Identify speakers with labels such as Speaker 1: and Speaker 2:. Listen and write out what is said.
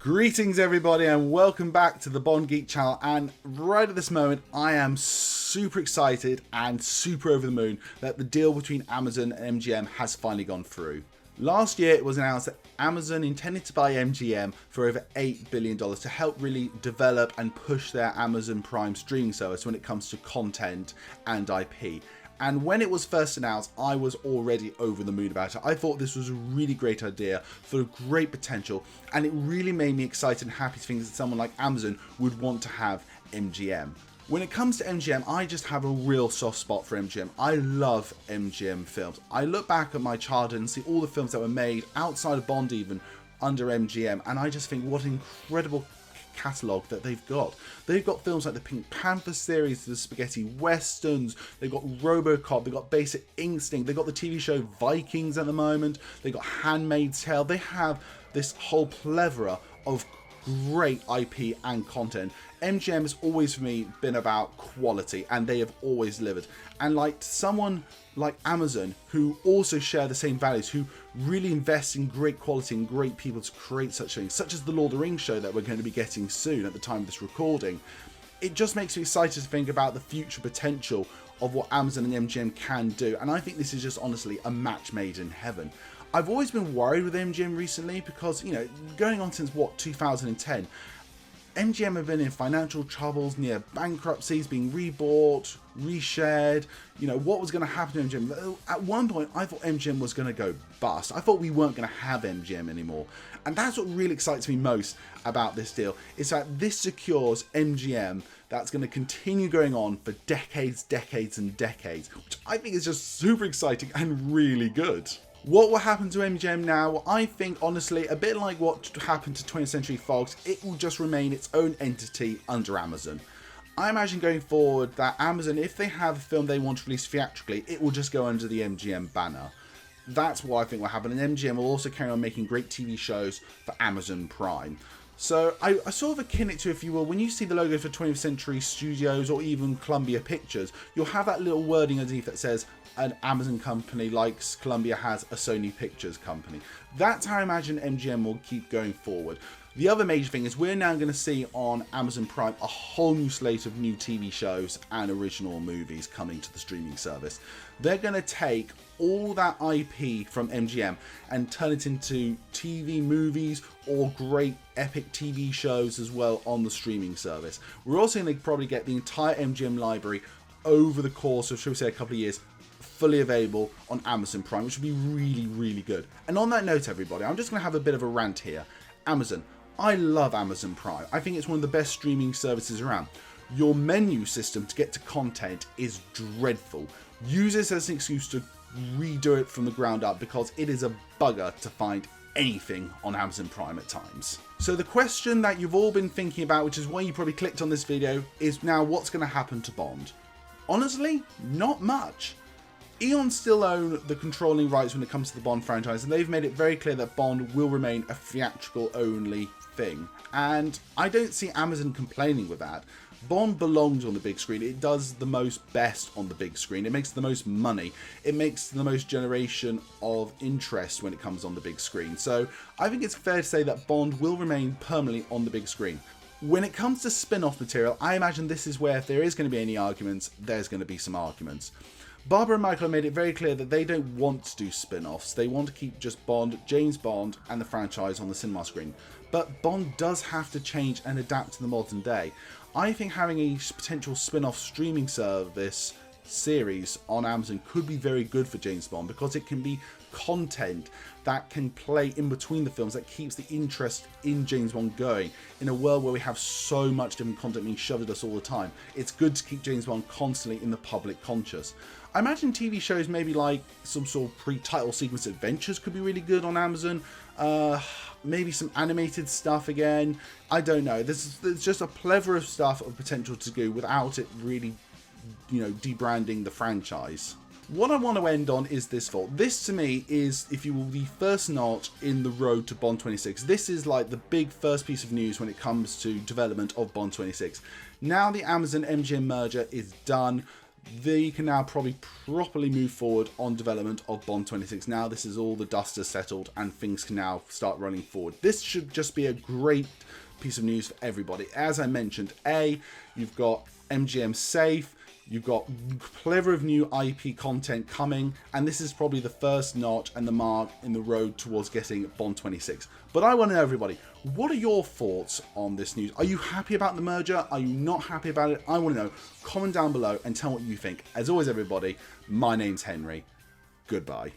Speaker 1: Greetings everybody and welcome back to the Bond Geek channel, and right at this moment I am super excited and super over the moon that the deal between Amazon and MGM has finally gone through. Last year it was announced that Amazon intended to buy MGM for over $8 billion to help really develop and push their Amazon Prime streaming service when it comes to content and IP. And when it was first announced, I was already over the moon about it. I thought this was a really great idea for great potential, and it really made me excited and happy to think that someone like Amazon would want to have MGM. When it comes to MGM, I just have a real soft spot for MGM. I love MGM films. I look back at my childhood and see all the films that were made outside of Bond even under MGM, and I just think what an incredible catalogue that they've got. They've got films like the Pink Panther series, the spaghetti westerns, they've got RoboCop, they've got Basic Instinct, they've got the TV show Vikings at the moment, they've got Handmaid's Tale. They have this whole plethora of great IP and content. MGM has always for me been about quality, and they have always delivered. And like someone like Amazon, who also share the same values, who really invest in great quality and great people to create such things, such as the Lord of the Rings show that we're going to be getting soon at the time of this recording, it just makes me excited to think about the future potential of what Amazon and MGM can do. And I think this is just honestly a match made in heaven. I've always been worried with MGM recently because, you know, going on since what, 2010, MGM have been in financial troubles, near bankruptcies, being rebought, reshared. You know, what was going to happen to MGM? At one point, I thought MGM was going to go bust. I thought we weren't going to have MGM anymore. And that's what really excites me most about this deal, is that this secures MGM that's going to continue going on for decades, decades, and decades, which I think is just super exciting and really good. What will happen to MGM now? I think, honestly, a bit like what happened to 20th Century Fox, it will just remain its own entity under Amazon. I imagine going forward that Amazon, if they have a film they want to release theatrically, it will just go under the MGM banner. That's what I think will happen, and MGM will also carry on making great TV shows for Amazon Prime. So I sort of akin it to, if you will, when you see the logo for 20th Century Studios or even Columbia Pictures, you'll have that little wording underneath that says an Amazon company like Columbia has a Sony Pictures company. That's how I imagine MGM will keep going forward. The other major thing is we're now going to see on Amazon Prime a whole new slate of new TV shows and original movies coming to the streaming service. They're going to take all that IP from MGM and turn it into TV movies or great epic TV shows as well on the streaming service. We're also going to probably get the entire MGM library over the course of, shall we say, a couple of years, fully available on Amazon Prime, which would be really, really good. And on that note, everybody, I'm just going to have a bit of a rant here. Amazon. I love Amazon Prime. I think it's one of the best streaming services around. Your menu system to get to content is dreadful. Use this as an excuse to redo it from the ground up, because it is a bugger to find anything on Amazon Prime at times. So the question that you've all been thinking about, which is why you probably clicked on this video, is now what's going to happen to Bond? Honestly, not much. Eon still own the controlling rights when it comes to the Bond franchise, and they've made it very clear that Bond will remain a theatrical only thing. And I don't see Amazon complaining with that. Bond belongs on the big screen. It does the most best on the big screen. It makes the most money. It makes the most generation of interest when it comes on the big screen. So I think it's fair to say that Bond will remain permanently on the big screen. When it comes to spin-off material, I imagine this is where, if there is going to be any arguments, there's going to be some arguments. Barbara and Michael have made it very clear that they don't want to do spin-offs. They want to keep just Bond, James Bond, and the franchise on the cinema screen. But Bond does have to change and adapt to the modern day. I think having a potential spin-off streaming service series on Amazon could be very good for James Bond, because it can be content that can play in between the films that keeps the interest in James Bond going. In a world where we have so much different content being shoved at us all the time, it's good to keep James Bond constantly in the public conscious. I imagine TV shows maybe like some sort of pre-title sequence adventures could be really good on Amazon. Maybe some animated stuff again. I don't know. There's just a plethora of stuff of potential to do without it really, you know, debranding the franchise. What I want to end on is this thought. This to me is, if you will, the first notch in the road to Bond 26. This is like the big first piece of news when it comes to development of Bond 26. Now the Amazon MGM merger is done. they can now probably properly move forward on development of Bond 26. Now this is all, the dust has settled and things can now start running forward. This should just be a great piece of news for everybody. As I mentioned, you've got MGM safe, you've got plenty of new IP content coming, and this is probably the first notch and the mark in the road towards getting Bond 26. But I want to know, everybody, what are your thoughts on this news? Are you happy about the merger? Are you not happy about it? I want to know. Comment down below and tell what you think. As always, everybody, my name's Henry. Goodbye.